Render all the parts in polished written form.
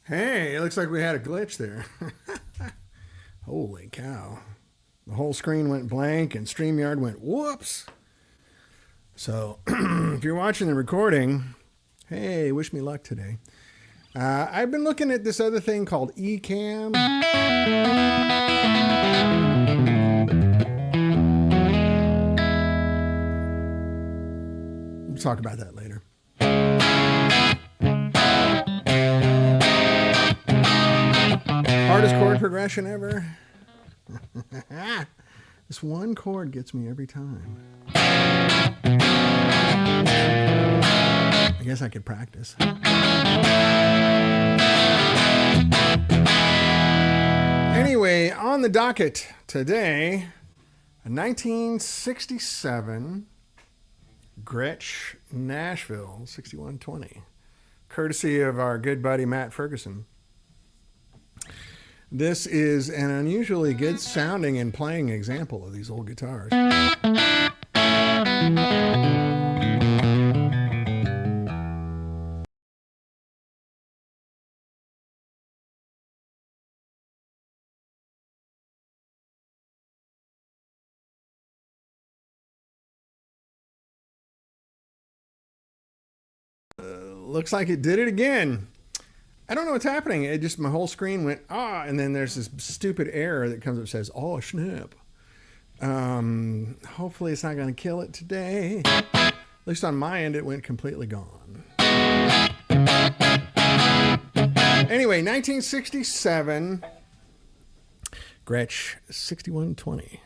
Hey, it looks like we had a glitch there. Holy cow. The whole screen went blank and StreamYard went whoops. So if you're watching the recording, hey, wish me luck today. I've been looking at this other thing called Ecamm. We'll talk about that later. Hardest chord progression ever. This one chord gets me every time. I guess I could practice. Anyway, on the docket today, a 1967 Gretsch Nashville 6120, courtesy of our good buddy Matt Ferguson. This is an unusually good sounding and playing example of these old guitars. Looks like it did it again. I don't know what's happening. It just, my whole screen went, and then there's this stupid error that comes up and says, oh, snap. Hopefully it's not going to kill it today. At least on my end, it went completely gone. Anyway, 1967, Gretsch 6120.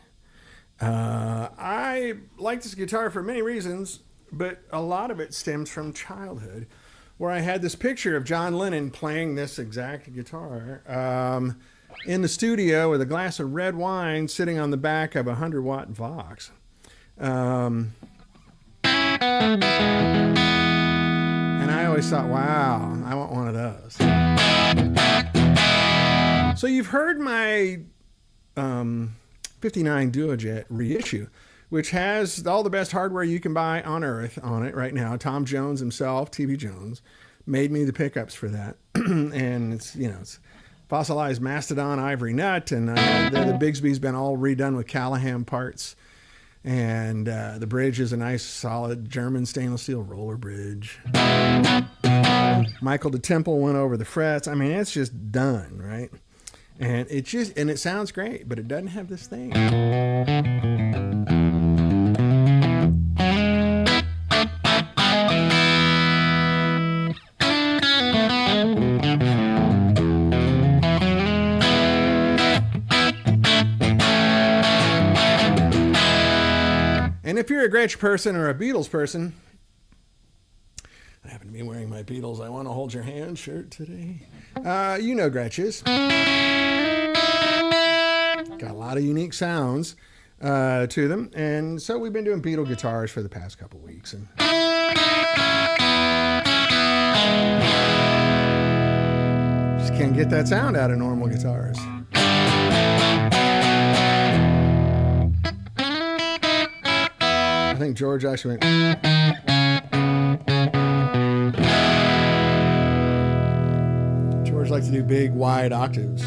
I like this guitar for many reasons, but a lot of it stems from childhood, where I had this picture of John Lennon playing this exact guitar in the studio with a glass of red wine sitting on the back of a 100-watt Vox. And I always thought, wow, I want one of those. So you've heard my 59 Duojet reissue, which has all the best hardware you can buy on earth on it right now. Tom Jones himself, T.B. Jones, made me the pickups for that. And it's, you know, it's fossilized mastodon ivory nut, and the Bigsby's been all redone with Callahan parts. And the bridge is a nice, solid German stainless steel roller bridge. Michael DeTemple went over the frets. I mean, it's just done, right? And it sounds great, but it doesn't have this thing. And if you're a Gretsch person or a Beatles person, I happen to be wearing my Beatles I Want to Hold Your Hand shirt today. You know Gretsch's. Got a lot of unique sounds to them. And so we've been doing Beatle guitars for the past couple weeks. And just can't get that sound out of normal guitars. I think George actually went. George likes to do big, wide octaves.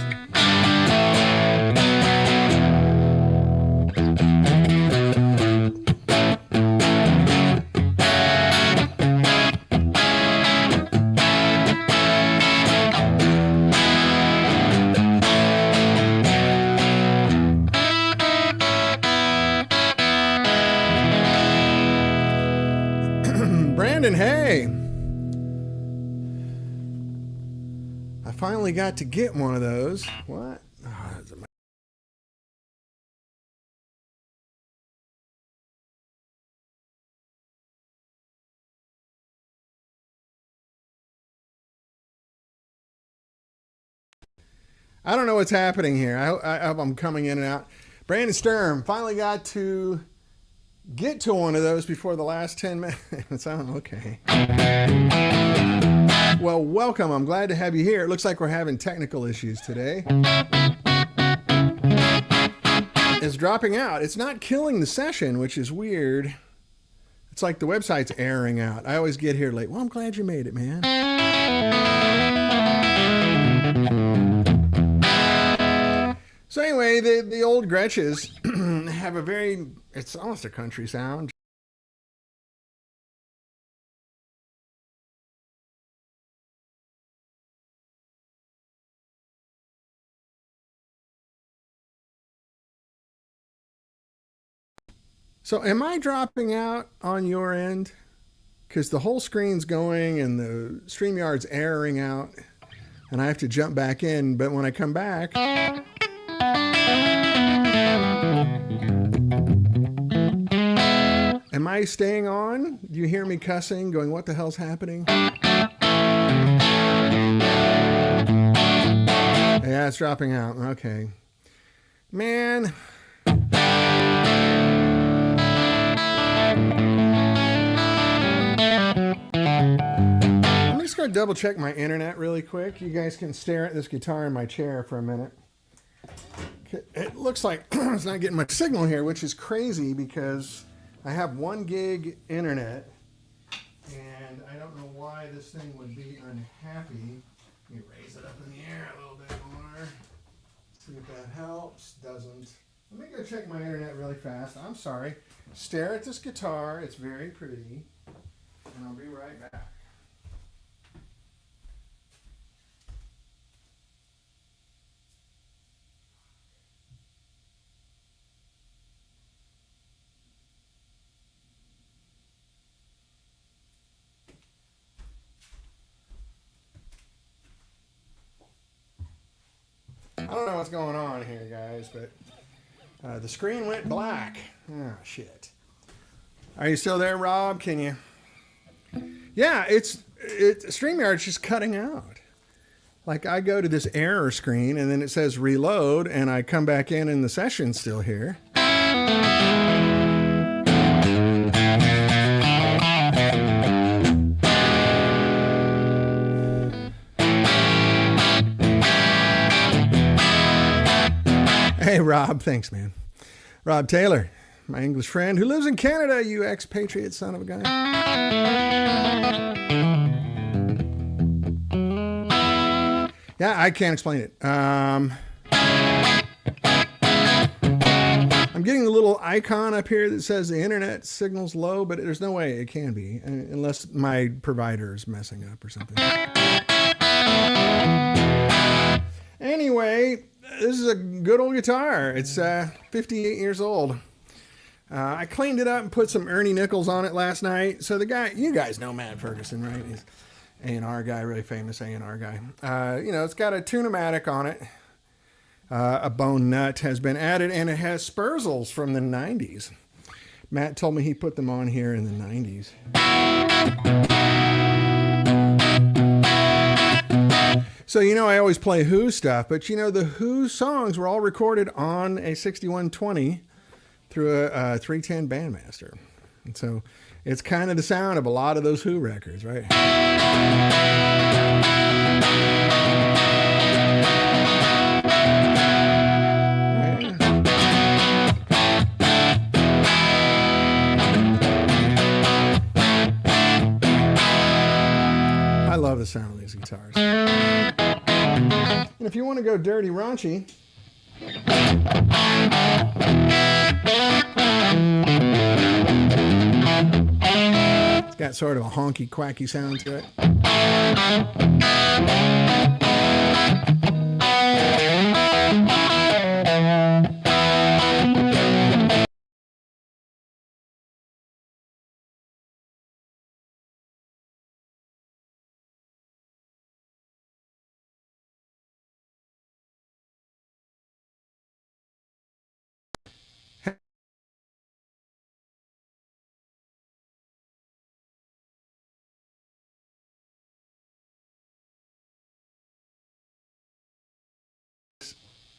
Brandon, hey. I finally got to get one of those. What? Oh, that's amazing. I don't know what's happening here. I hope I'm coming in and out. Brandon Sturm finally got to get to one of those before the last 10 minutes. Oh, okay. Well, welcome. I'm glad to have you here. It looks like we're having technical issues today. It's dropping out. It's not killing the session, which is weird. It's like the website's airing out. I always get here late. Well, I'm glad you made it, man. So anyway, the old Gretsches have a very, it's almost a country sound. So am I dropping out on your end? Because the whole screen's going and the StreamYard's airing out, and I have to jump back in. But when I come back, am I staying on? Do you hear me cussing, going, what the hell's happening? Yeah, it's dropping out. Okay. Man. I'm just going to double check my internet really quick. You guys can stare at this guitar in my chair for a minute. It looks like it's not getting much signal here, which is crazy because I have 1 gig internet, and I don't know why this thing would be unhappy. Let me raise it up in the air a little bit more. See if that helps. Doesn't. Let me go check my internet really fast. I'm sorry. Stare at this guitar. It's very pretty, and I'll be right back. I don't know what's going on here, guys, but the screen went black. Oh, shit. Are you still there, Rob? Can you? Yeah, StreamYard's just cutting out. Like, I go to this error screen, and then it says reload, and I come back in, and the session's still here. Hey, Rob. Thanks, man. Rob Taylor, my English friend who lives in Canada, you expatriate son of a gun. Yeah, I can't explain it. I'm getting the little icon up here that says the internet signal's low, but there's no way it can be unless my provider is messing up or something. Anyway, this is a good old guitar. It's 58 years old. I cleaned it up and put some Ernie Nichols on it last night. So the guy, you guys know Matt Ferguson, right? He's A&R guy, really famous A&R guy. You know, it's got a Tune-o-matic on it. A bone nut has been added, and it has Spurzels from the 90s. Matt told me he put them on here in the 90s. So, you know, I always play Who stuff, but, you know, the Who songs were all recorded on a 6120 through a 310 Bandmaster. And so it's kind of the sound of a lot of those Who records, right? I love the sound of these guitars. And if you want to go dirty raunchy, it's got sort of a honky quacky sound to it.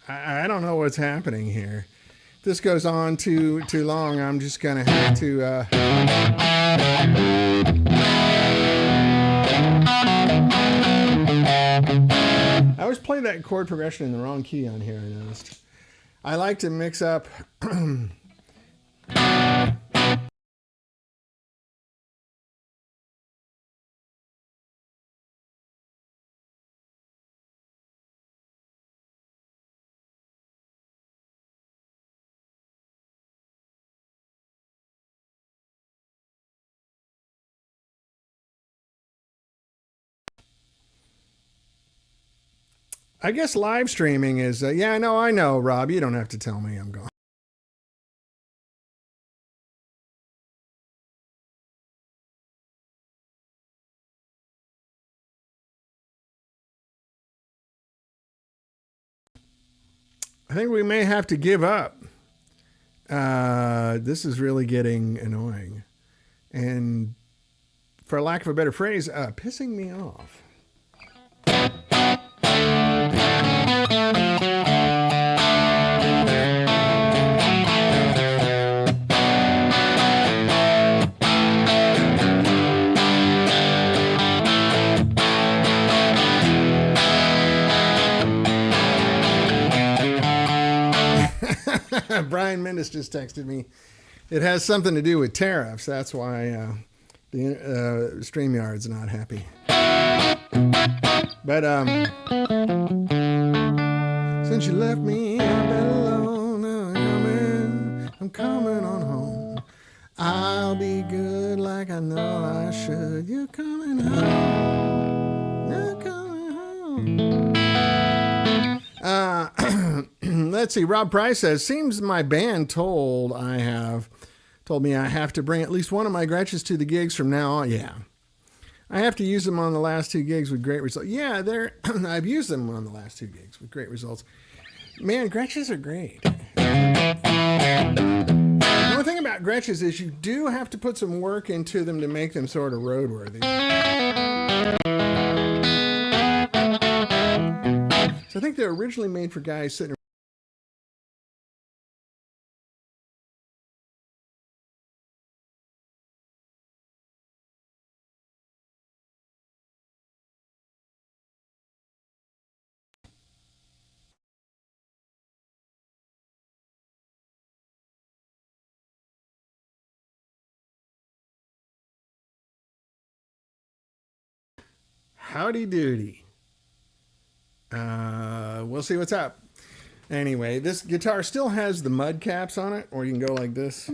I don't know what's happening here. If this goes on too long, I'm just gonna have to I always play that chord progression in the wrong key on here, I noticed. I like to mix up I guess live streaming is, yeah, I know, Rob. You don't have to tell me I'm gone. I think we may have to give up. This is really getting annoying. And for lack of a better phrase, pissing me off. Brian Mendes just texted me. It has something to do with tariffs. That's why the StreamYard's not happy. But since you left me a bit alone, I'm coming on home. I'll be good like I know I should. You're coming home. You're coming home. Let's see. Rob Price says, seems my band told me I have to bring at least one of my Gretsches to the gigs from now on. Yeah. I have to use them on the last 2 gigs with great results. Yeah, I've used them on the last 2 gigs with great results. Man, Gretsches are great. The only thing about Gretsches is you do have to put some work into them to make them sort of roadworthy. So I think they're originally made for guys sitting. Howdy doody. We'll see what's up. Anyway, this guitar still has the mud caps on it, or you can go like this.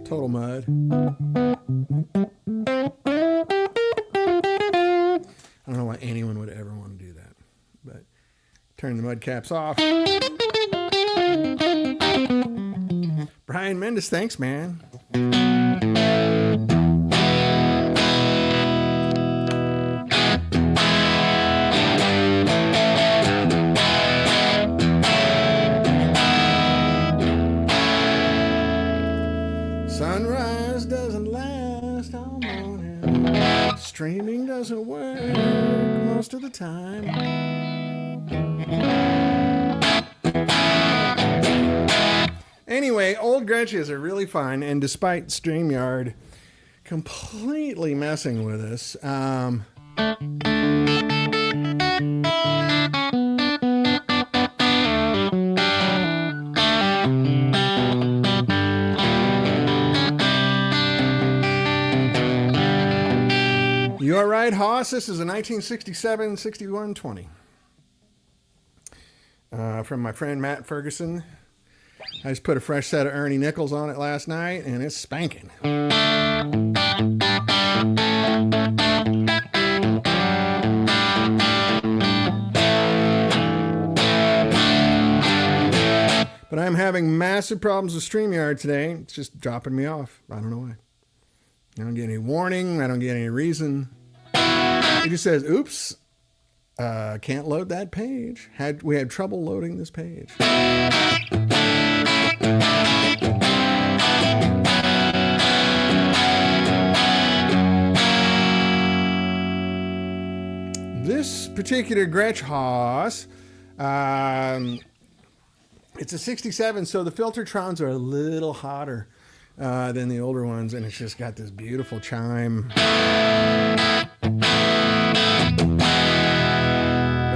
Total mud. I don't know why anyone would ever want to do that, but turn the mud caps off. Brian Mendes, thanks, man. Sunrise doesn't last all morning. Streaming doesn't work most of the time. Anyway, old Gretsches are really fun, and despite StreamYard completely messing with us, you all right, Hoss? This is a 1967 6120 from my friend Matt Ferguson. I just put a fresh set of Ernie Nichols on it last night, and it's spanking. But I'm having massive problems with StreamYard today. It's just dropping me off. I don't know why. I don't get any warning. I don't get any reason. It just says, oops, can't load that page. We had trouble loading this page. This particular Gretsch Haas, it's a 67, so the Filtertrons are a little hotter than the older ones, and it's just got this beautiful chime. But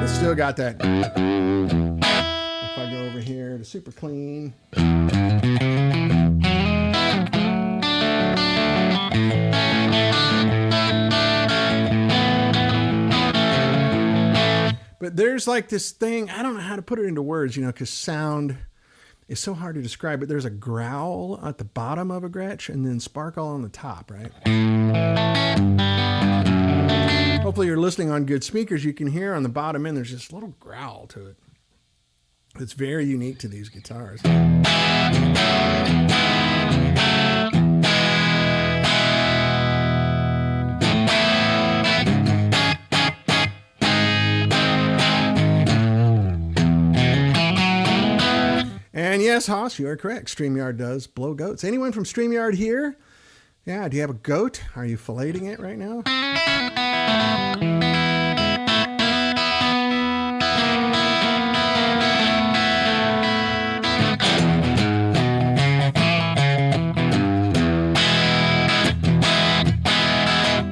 it's still got that. If I go over here to super clean. But there's like this thing, I don't know how to put it into words, because sound is so hard to describe, but there's a growl at the bottom of a Gretsch and then sparkle on the top, right? Hopefully you're listening on good speakers. You can hear on the bottom end, there's this little growl to it. It's very unique to these guitars. And yes, Haas, you are correct. StreamYard does blow goats. Anyone from StreamYard here? Yeah, do you have a goat? Are you filleting it right now?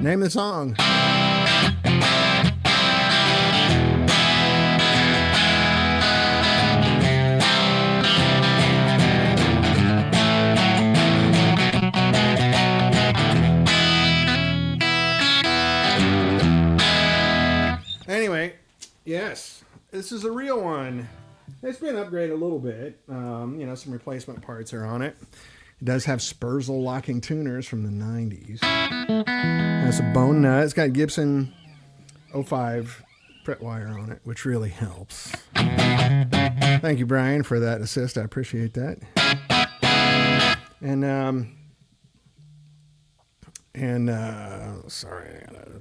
Name the song. Anyway, yes, this is a real one. It's been upgraded a little bit. You know, some replacement parts are on it. It does have Spurzl locking tuners from the 90s. Has a bone nut. It's got Gibson 05 fret wire on it, which really helps. Thank you, Brian, for that assist. I appreciate that. And sorry, I gotta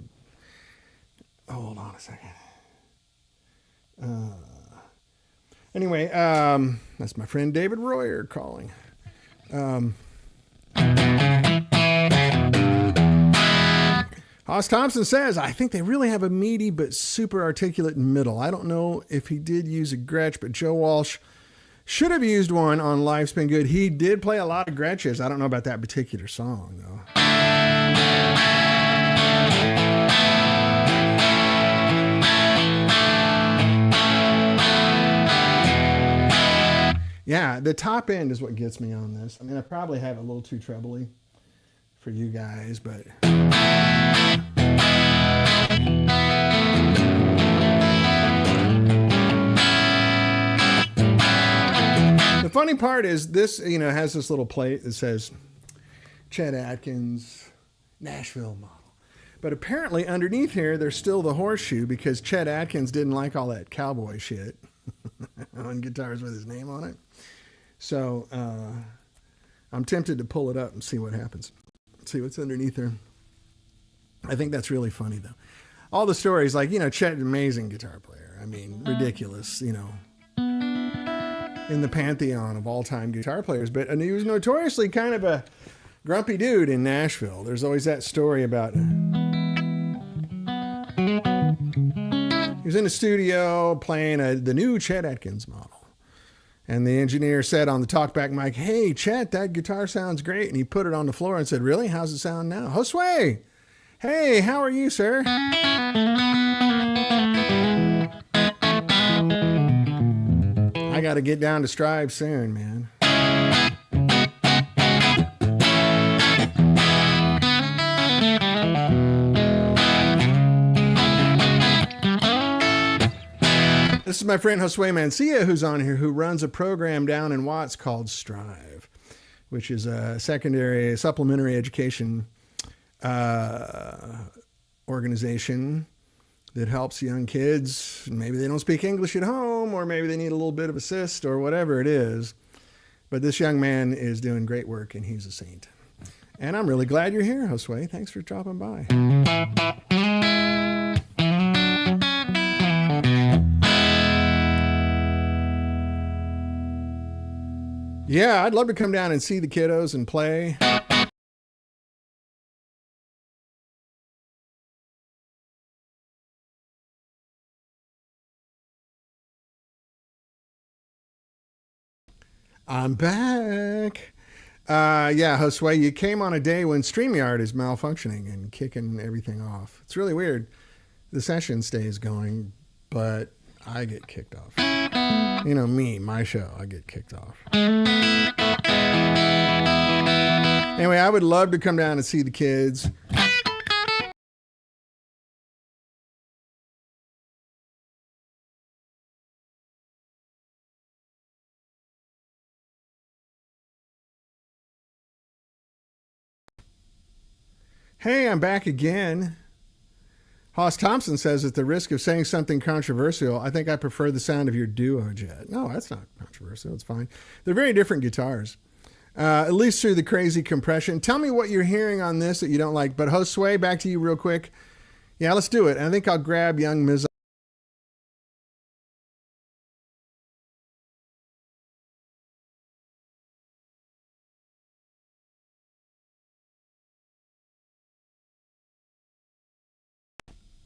hold on a second. Anyway, that's my friend David Royer calling. Hoss Thompson says, I think they really have a meaty but super articulate middle. I don't know if he did use a Gretsch, but Joe Walsh should have used one on Life's Been Good. He did play a lot of Gretches. I don't know about that particular song, though. Yeah, the top end is what gets me on this. I mean, I probably have it a little too trebly for you guys, but... The funny part is this, you know, has this little plate that says Chet Atkins Nashville model. But apparently underneath here, there's still the horseshoe because Chet Atkins didn't like all that cowboy shit on guitars with his name on it. So I'm tempted to pull it up and see what happens. See what's underneath there. I think that's really funny, though. All the stories, like, you know, Chet, amazing guitar player. I mean, ridiculous, you know, in the pantheon of all-time guitar players. But and he was notoriously kind of a grumpy dude in Nashville. There's always that story about... He was in the studio playing the new Chet Atkins model. And the engineer said on the talkback mic, hey, Chet, that guitar sounds great. And he put it on the floor and said, really? How's it sound now? Josue, hey, how are you, sir? I got to get down to Strive soon, man. This is my friend Josue Mancia, who's on here, who runs a program down in Watts called Strive, which is a secondary supplementary education organization that helps young kids. Maybe they don't speak English at home, or maybe they need a little bit of assist, or whatever it is. But this young man is doing great work, and he's a saint. And I'm really glad you're here, Josue. Thanks for dropping by. Yeah, I'd love to come down and see the kiddos and play. I'm back. Yeah, Josue, you came on a day when StreamYard is malfunctioning and kicking everything off. It's really weird. The session stays going, but I get kicked off. You know me, my show, I get kicked off. Anyway, I would love to come down and see the kids. Hey, I'm back again. Hoss Thompson says, at the risk of saying something controversial, I think I prefer the sound of your Duo Jet. No, that's not controversial. It's fine. They're very different guitars, at least through the crazy compression. Tell me what you're hearing on this that you don't like. But Josue, back to you real quick. Yeah, let's do it. I think I'll grab Young Miz.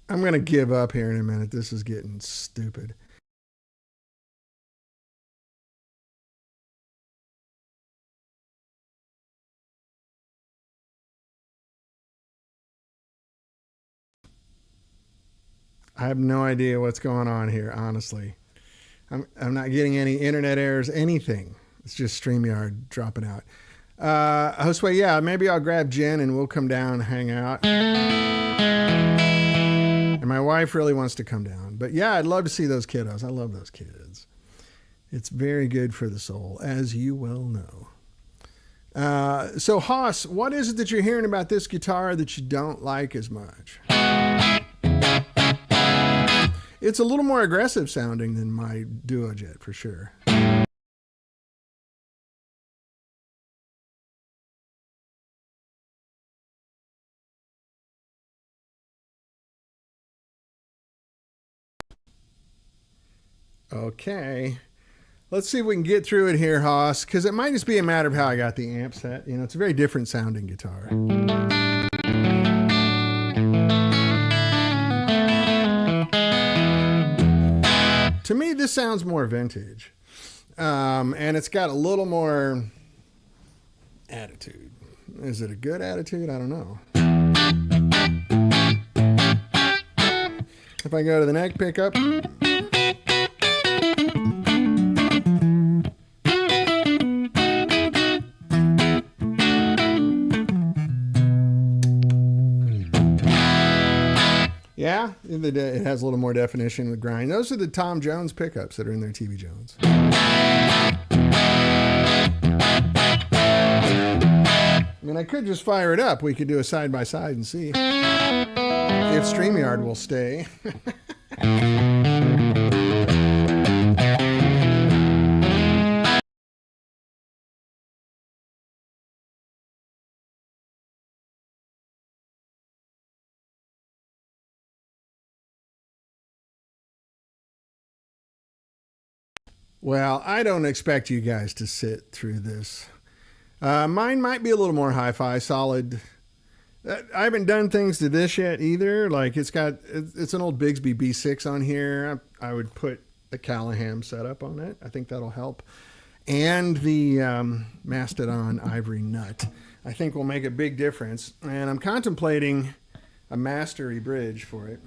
I'm going to give up here in a minute. This is getting stupid. I have no idea what's going on here, honestly. I'm not getting any internet errors, anything. It's just StreamYard dropping out. Josue, yeah, maybe I'll grab Jen and we'll come down and hang out. And my wife really wants to come down. But yeah, I'd love to see those kiddos. I love those kids. It's very good for the soul, as you well know. So Hoss, what is it that you're hearing about this guitar that you don't like as much? It's a little more aggressive sounding than my Duo Jet, for sure. Okay. Let's see if we can get through it here, Hoss, because it might just be a matter of how I got the amp set. You know, it's a very different sounding guitar. To me, this sounds more vintage. And it's got a little more attitude. Is it a good attitude? I don't know. If I go to the neck pickup. Yeah, it has a little more definition with grind. Those are the Tom Jones pickups that are in there, TV Jones. I mean, I could just fire it up. We could do a side-by-side and see if StreamYard will stay. Well, I don't expect you guys to sit through this. Mine might be a little more hi-fi, solid. I haven't done things to this yet either. Like it's an old Bigsby B6 on here. I would put a Callahan setup on it. I think that'll help. And the Mastodon Ivory Nut, I think will make a big difference. And I'm contemplating a mastery bridge for it.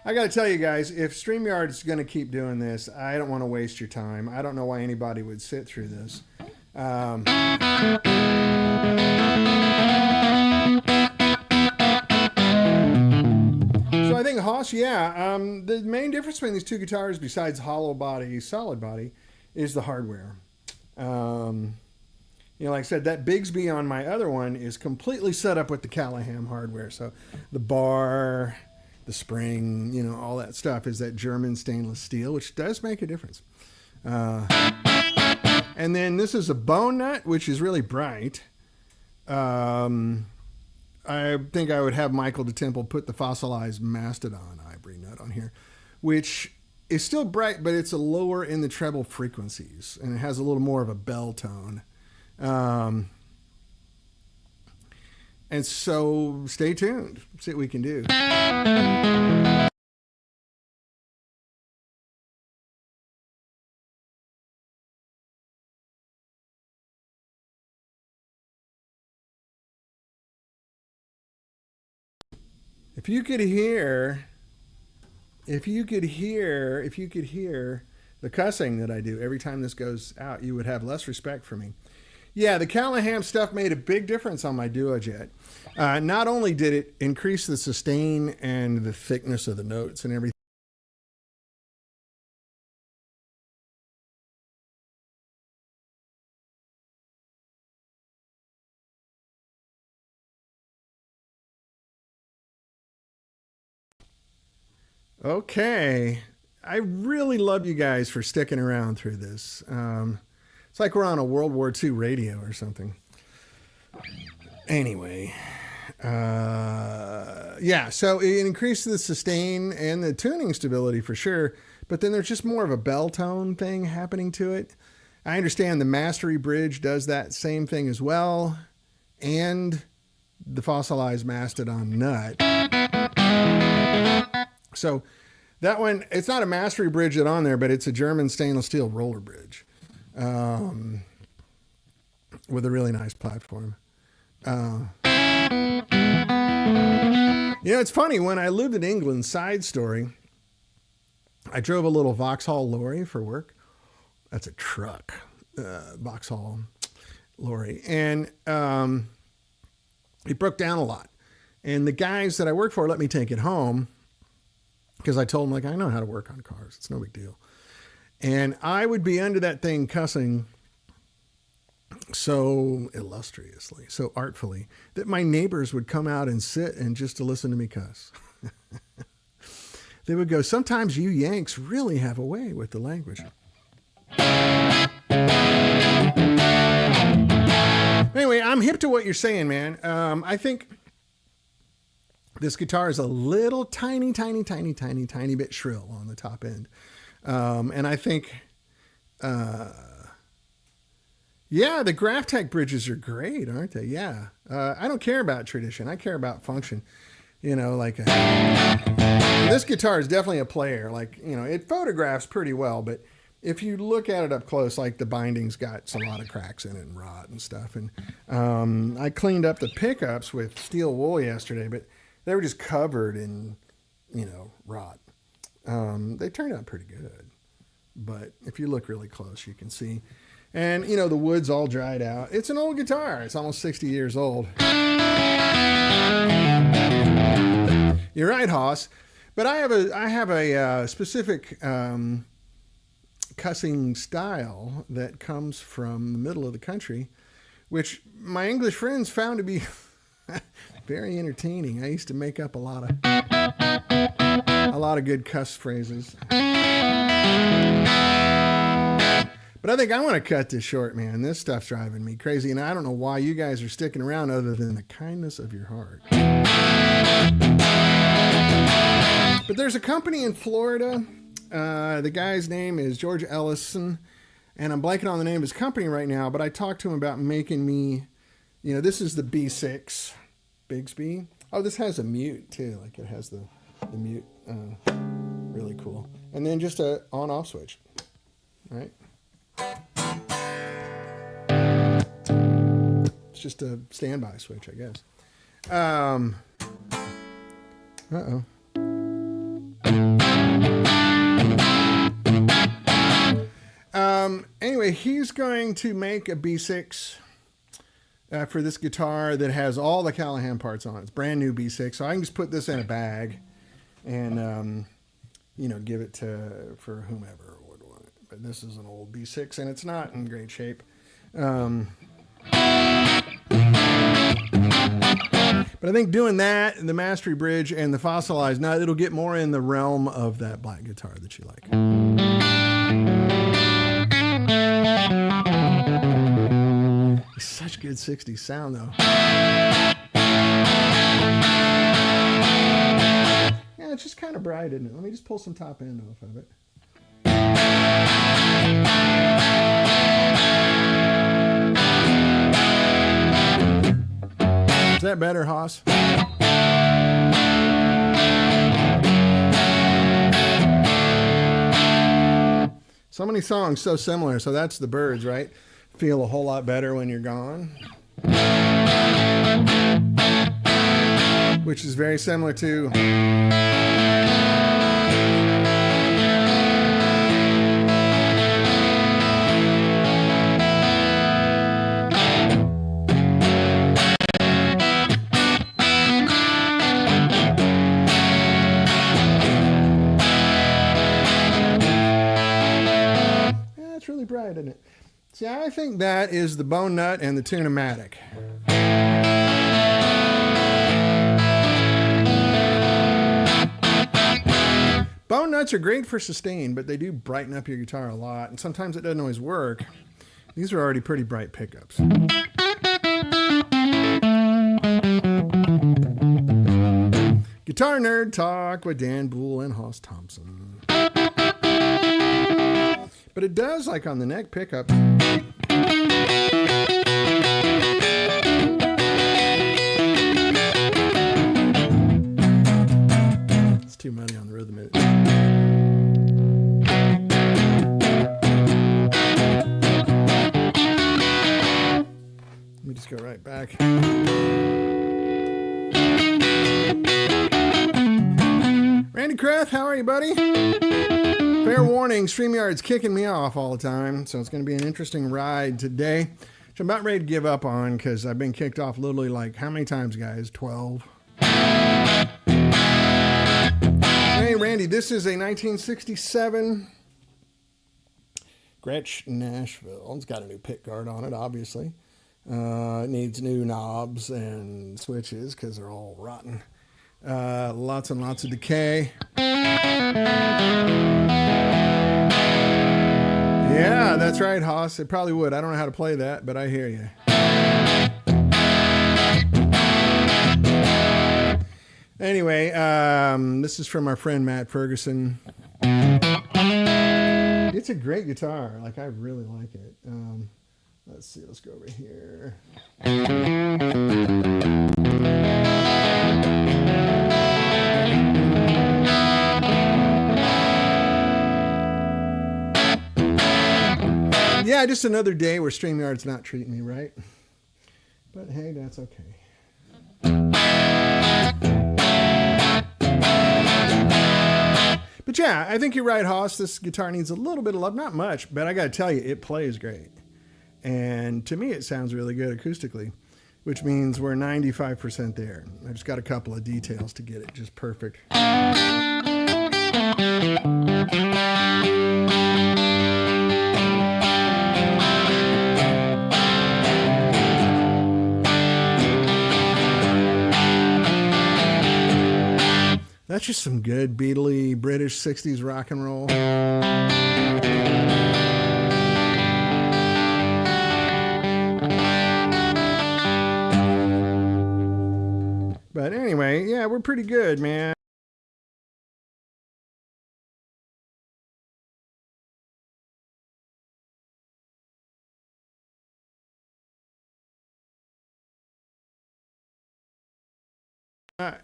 I got to tell you guys, if StreamYard is going to keep doing this, I don't want to waste your time. I don't know why anybody would sit through this. So I think Hoss, yeah, the main difference between these two guitars, besides hollow body, solid body, is the hardware. You know, like I said, that Bigsby on my other one is completely set up with the Callahan hardware. So the bar, the spring, you know, all that stuff is that German stainless steel, which does make a difference. And then this is a bone nut, which is really bright. I think I would have Michael DeTemple put the fossilized Mastodon Ivory Nut on here, which is still bright, but it's a lower in the treble frequencies, and it has a little more of a bell tone. And so stay tuned. See what we can do. If you could hear the cussing that I do every time this goes out, you would have less respect for me. Yeah, the Callahan stuff made a big difference on my Duo Jet. Not only did it increase the sustain and the thickness of the notes and everything, Okay. I really love you guys for sticking around through this. It's like we're on a World War II radio or something. Anyway, yeah, so it increases the sustain and the tuning stability for sure, but then there's just more of a bell tone thing happening to it. I understand the Mastery Bridge does that same thing as well, and the fossilized Mastodon nut. So that one, it's not a Mastery Bridge that's on there, but it's a German stainless steel roller bridge with a really nice platform. It's funny, when I lived in England, side story, I drove a little Vauxhall lorry for work. That's a truck, Vauxhall lorry. And it broke down a lot. And the guys that I work for let me take it home because I told them, like, I know how to work on cars. It's no big deal. And I would be under that thing cussing so illustriously, so artfully, that my neighbors would come out and sit and just to listen to me cuss. They would go, sometimes you Yanks really have a way with the language. Anyway, I'm hip to what you're saying, man. I think this guitar is a little tiny bit shrill on the top end. And I think, yeah, the Graphtec bridges are great, aren't they? Yeah. I don't care about tradition. I care about function. This guitar is definitely a player. It photographs pretty well, but if you look at it up close, like the binding's got a lot of cracks in it and rot and stuff. And I cleaned up the pickups with steel wool yesterday, but they were just covered in, rot. They turned out pretty good, but if you look really close, you can see. And, the wood's all dried out. It's an old guitar. It's almost 60 years old. You're right, Hoss. But I have a specific cussing style that comes from the middle of the country, which my English friends found to be very entertaining. I used to make up a lot of good cuss phrases. But I think I want to cut this short, man. This stuff's driving me crazy, and I don't know why you guys are sticking around other than the kindness of your heart. But there's a company in Florida. The guy's name is George Ellison, and I'm blanking on the name of his company right now, but I talked to him about making me, this is the B6 Bigsby. Oh, this has a mute, too. Like, it has the mute. Really cool. And then just a on-off switch, right? It's just a standby switch, I guess. Uh-oh. Anyway, he's going to make a B6 for this guitar that has all the Callahan parts on it. It's brand new B6, so I can just put this in a bag and, give it for whomever would want it. But this is an old B6, and it's not in great shape. But I think doing that, the Mastery Bridge and the fossilized nut, it'll get more in the realm of that black guitar that you like. It's such good 60s sound, though. Yeah, it's just kind of bright, isn't it? Let me just pull some top end off of it. Is that better, Hoss? So many songs so similar. So that's the Byrds, right? Feel a whole lot better when you're gone. Which is very similar to... really bright, isn't it? See, I think that is the Bone Nut and the Tune-O-Matic. Bone nuts are great for sustain, but they do brighten up your guitar a lot, and sometimes it doesn't always work. These are already pretty bright pickups. Guitar Nerd Talk with Dan Boul and Hoss Thompson. But it does, like on the neck pickup. It's too muddy on the rhythm. Let me just go right back. Randy Kraft, how are you, buddy? Fair warning, StreamYard's kicking me off all the time, so it's going to be an interesting ride today, which I'm about ready to give up on because I've been kicked off literally like, how many times, guys? 12. Hey, Randy, this is a 1967 Gretsch Nashville. It's got a new pick guard on it, obviously. It needs new knobs and switches because they're all rotten. Lots and lots of decay. Yeah, that's right, Hoss. It probably would. I don't know how to play that, but I hear you. Anyway, this is from our friend Matt Ferguson. It's a great guitar. Like, I really like it. Let's see. Let's go over here. Yeah, just another day where StreamYard's not treating me right. But hey, that's okay. But yeah, I think you're right, Hoss. This guitar needs a little bit of love. Not much, but I got to tell you, it plays great. And to me, it sounds really good acoustically, which means we're 95% there. I just got a couple of details to get it just perfect. That's just some good Beatle-y British 60s rock and roll. But anyway, yeah, we're pretty good, man.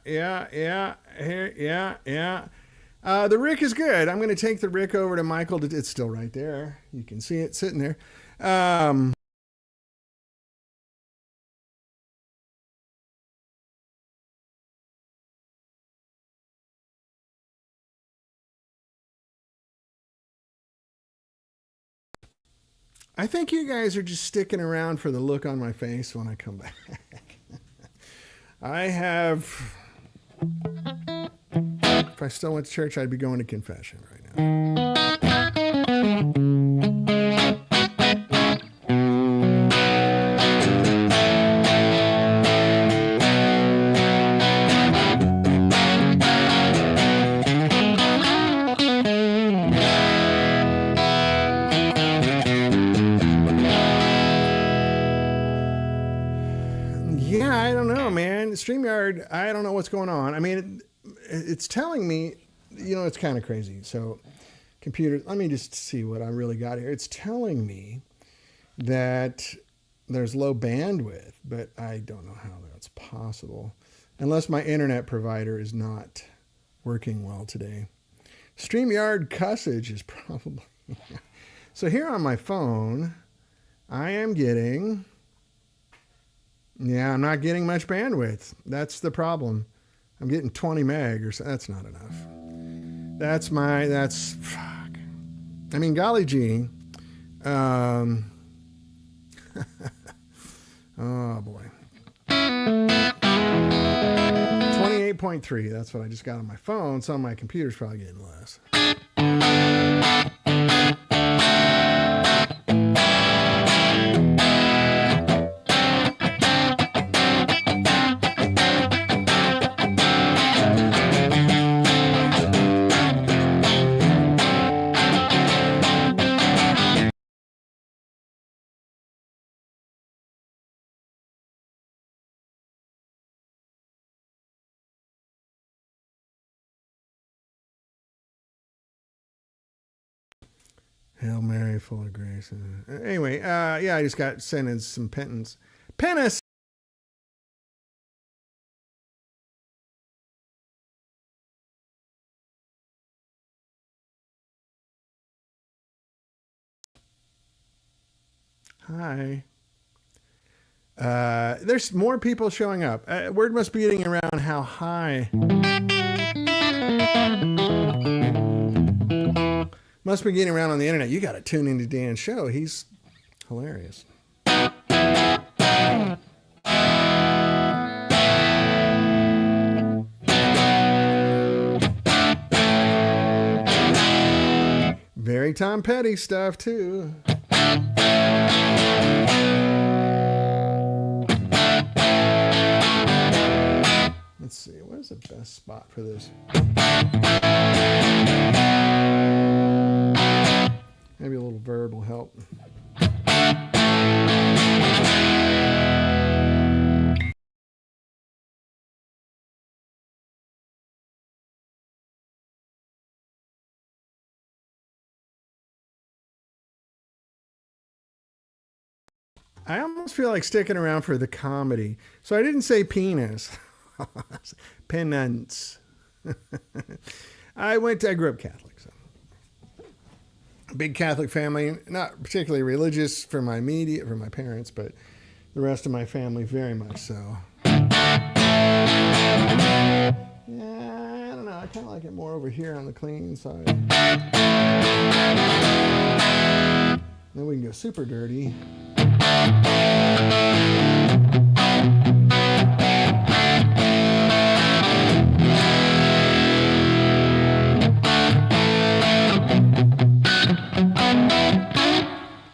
Yeah. The Rick is good. I'm going to take the Rick over to Michael. It's still right there. You can see it sitting there. I think you guys are just sticking around for the look on my face when I come back. I have... If I still went to church, I'd be going to confession right now. Yeah, I don't know, man. StreamYard, I don't know what's going on. I mean, it's telling me, you know, it's kind of crazy. So computer, let me just see what I really got here. It's telling me that there's low bandwidth, but I don't know how that's possible unless my internet provider is not working well today. StreamYard cussage is probably... So here on my phone, I am getting... Yeah, I'm not getting much bandwidth. That's the problem. I'm getting 20 meg or so. That's not enough. Fuck. I mean, golly gee. Oh, boy. 28.3. That's what I just got on my phone. So my computer's probably getting less. Hail Mary, full of grace. Anyway, yeah, I just got sent in some penance. Hi. There's more people showing up. Word must be getting around how high. Must be getting around on the internet. You got to tune into Dan's show. He's hilarious. Very Tom Petty stuff, too. Let's see, where's the best spot for this? Maybe a little verb will help. I almost feel like sticking around for the comedy. So I didn't say penis. Penance. I grew up Catholic, so big Catholic family, not particularly religious for my parents, but the rest of my family very much so. Yeah, I don't know. I kind of like it more over here on the clean side. Then we can go super dirty.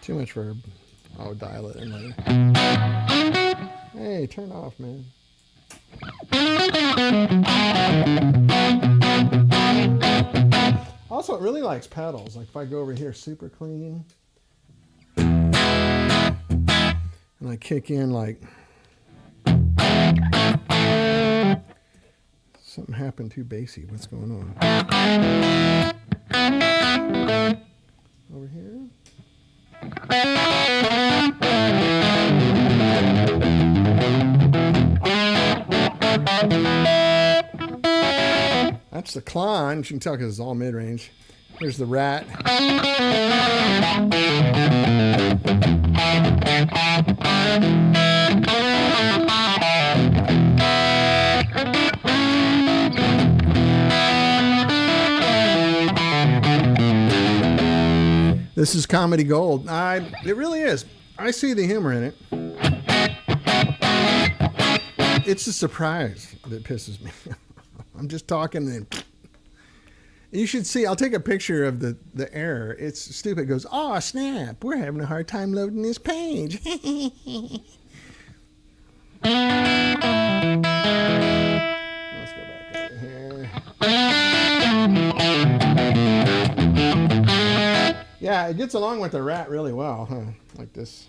Too much verb. I'll dial it in later. Hey, turn off, man. Also, it really likes pedals. Like if I go over here super clean and I kick in like something happened too bassy. What's going on? Over here. That's the clon. You can tell because it's all mid-range. Here's the rat. This is comedy gold. It really is. I see the humor in it. It's a surprise that pisses me. I'm just talking and you should see, I'll take a picture of the error. It's stupid. It goes, oh, snap. We're having a hard time loading this page. Let's go back over here. Yeah, it gets along with the rat really well, huh? Like this.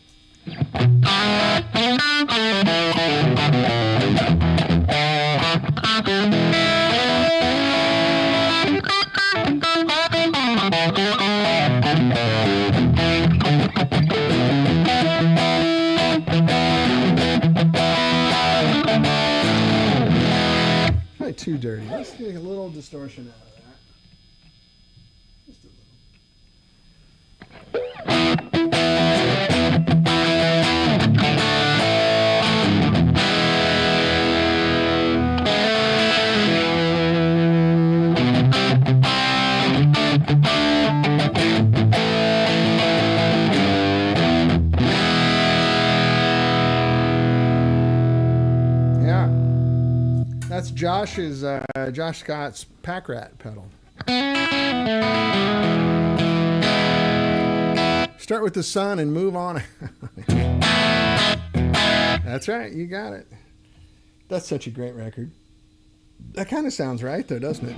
Probably too dirty. Let's get a little distortion out of that. Just a little. That's Josh Scott's Pack Rat pedal. Start with the sun and move on. That's right, you got it. That's such a great record. That kind of sounds right though, doesn't it?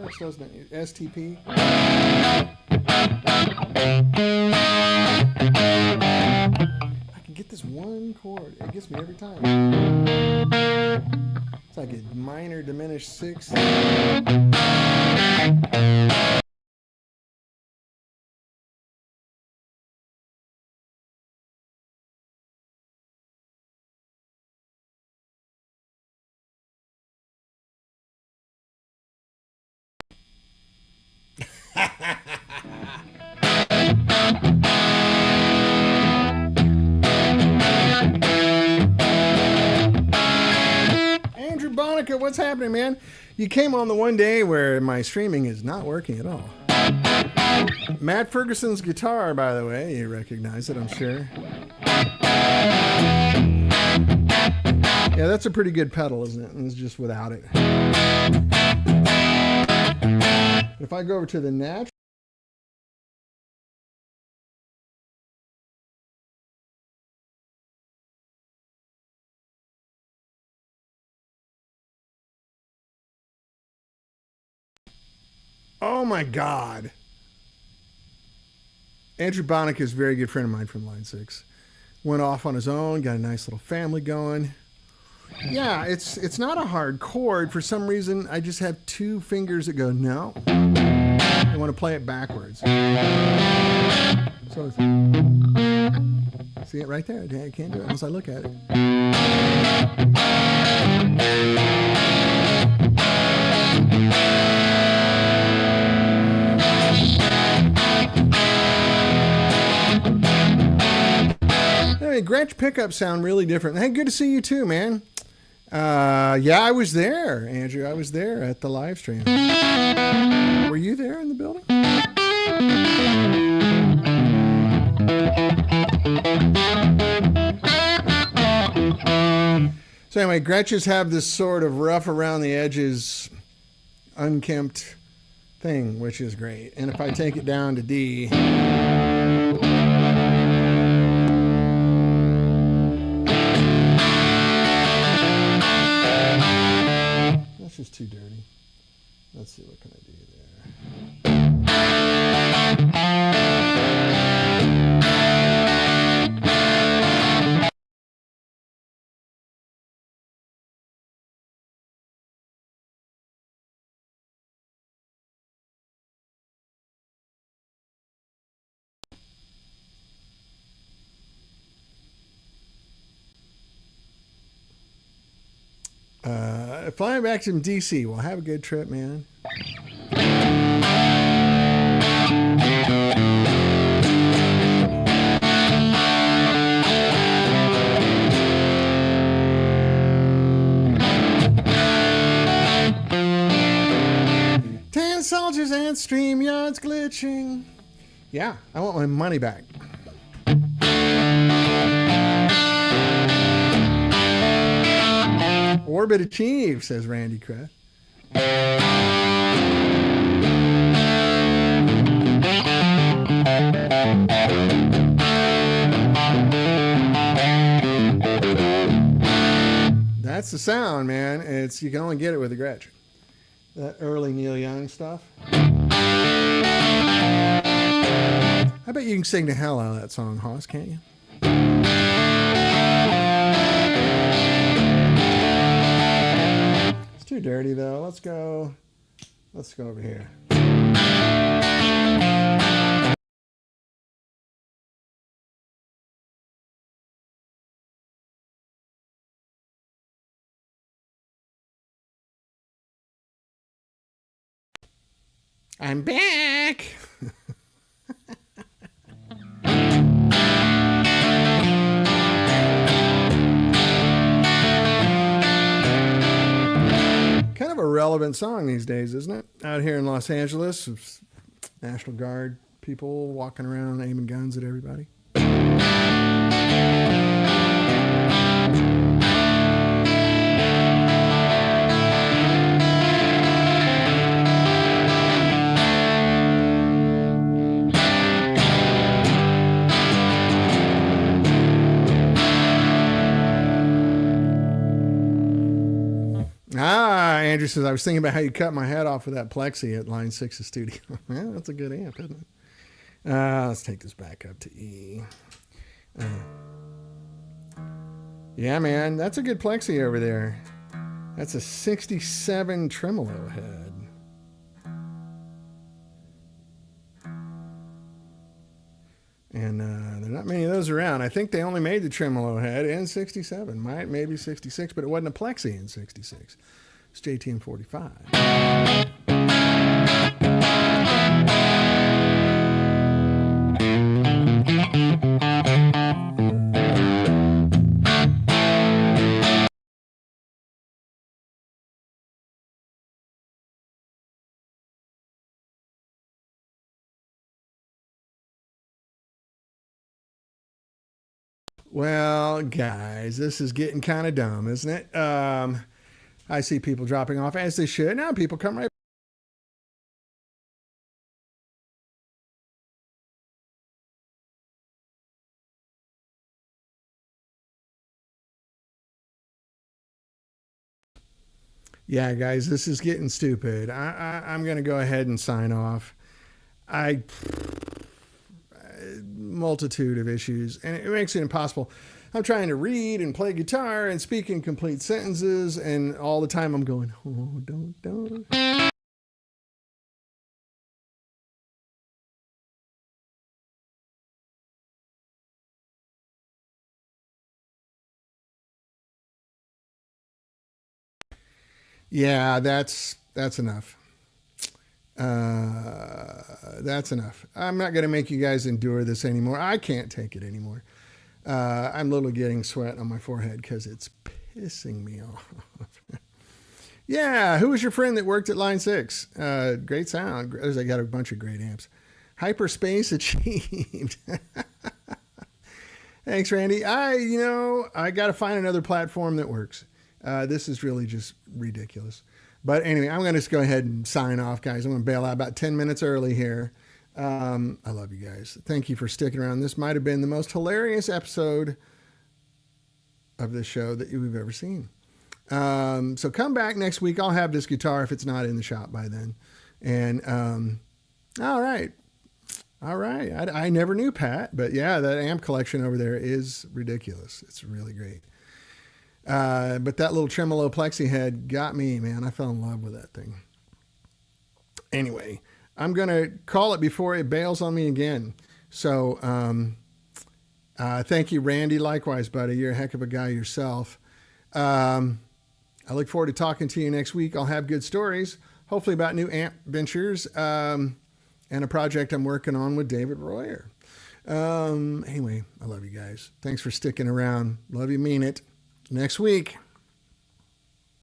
Gretsch doesn't it? STP. I can get this one chord. It gets me every time. It's like a minor diminished sixth. Andrew Bonica, what's happening, man? You came on the one day where my streaming is not working at all. Matt Ferguson's guitar, by the way, you recognize it, I'm sure. Yeah, that's a pretty good pedal, isn't it? And it's just without it. If I go over to the natural. Oh my God. Andrew Bonica is a very good friend of mine from Line 6. Went off on his own, got a nice little family going. Yeah, it's not a hard chord. For some reason, I just have two fingers that go, no. I want to play it backwards. So, see it right there? I can't do it unless I look at it. Hey, Gretsch pickups sound really different. Hey, good to see you too, man. Yeah, I was there, Andrew. I was there at the live stream. Were you there in the building? So anyway, Gretches have this sort of rough around the edges, unkempt thing, which is great. And if I take it down to D, that's just too dirty. Let's see, what can I do there? Flying back from DC. Well, have a good trip, man. Tan soldiers and StreamYards glitching. Yeah, I want my money back. Orbit achieved, says Randy Crest. That's the sound, man. You can only get it with a Gretsch. That early Neil Young stuff. I bet you can sing the hell out of that song, Hoss, can't you? It's too dirty though. Let's go over here. I'm back. Kind of a relevant song these days, isn't it? Out here in Los Angeles, National Guard people walking around aiming guns at everybody. Andrew says, I was thinking about how you cut my head off with that plexi at line 6 of studio. Well, that's a good amp, isn't it? Let's take this back up to E. Yeah, man, that's a good plexi over there. That's a 67 tremolo head. And there are not many of those around. I think they only made the tremolo head in 67. Maybe 66, but it wasn't a plexi in 66. It's JTM 45. Well, guys, this is getting kind of dumb, isn't it? I see people dropping off as they should. Now people come right. Yeah, guys, this is getting stupid. I'm going to go ahead and sign off. Multitude of issues, and it makes it impossible. I'm trying to read and play guitar and speak in complete sentences, and all the time I'm going, oh, don't. Yeah, that's enough. That's enough. I'm not going to make you guys endure this anymore. I can't take it anymore. I'm literally getting sweat on my forehead because it's pissing me off. Yeah, who was your friend that worked at line 6? Great sound. I got a bunch of great amps. Hyperspace achieved. Thanks, Randy. I got to find another platform that works. This is really just ridiculous. But anyway, I'm going to just go ahead and sign off, guys. I'm going to bail out about 10 minutes early here. I love you guys. Thank you for sticking around. This might have been the most hilarious episode of this show that we've ever seen. So come back next week. I'll have this guitar if it's not in the shop by then. And all right. I never knew Pat, but yeah, that amp collection over there is ridiculous. It's really great. But that little tremolo plexi head got me, man. I fell in love with that thing. Anyway, I'm going to call it before it bails on me again. So thank you, Randy. Likewise, buddy. You're a heck of a guy yourself. I look forward to talking to you next week. I'll have good stories, hopefully about new amp ventures and a project I'm working on with David Royer. Anyway, I love you guys. Thanks for sticking around. Love you, mean it. Next week.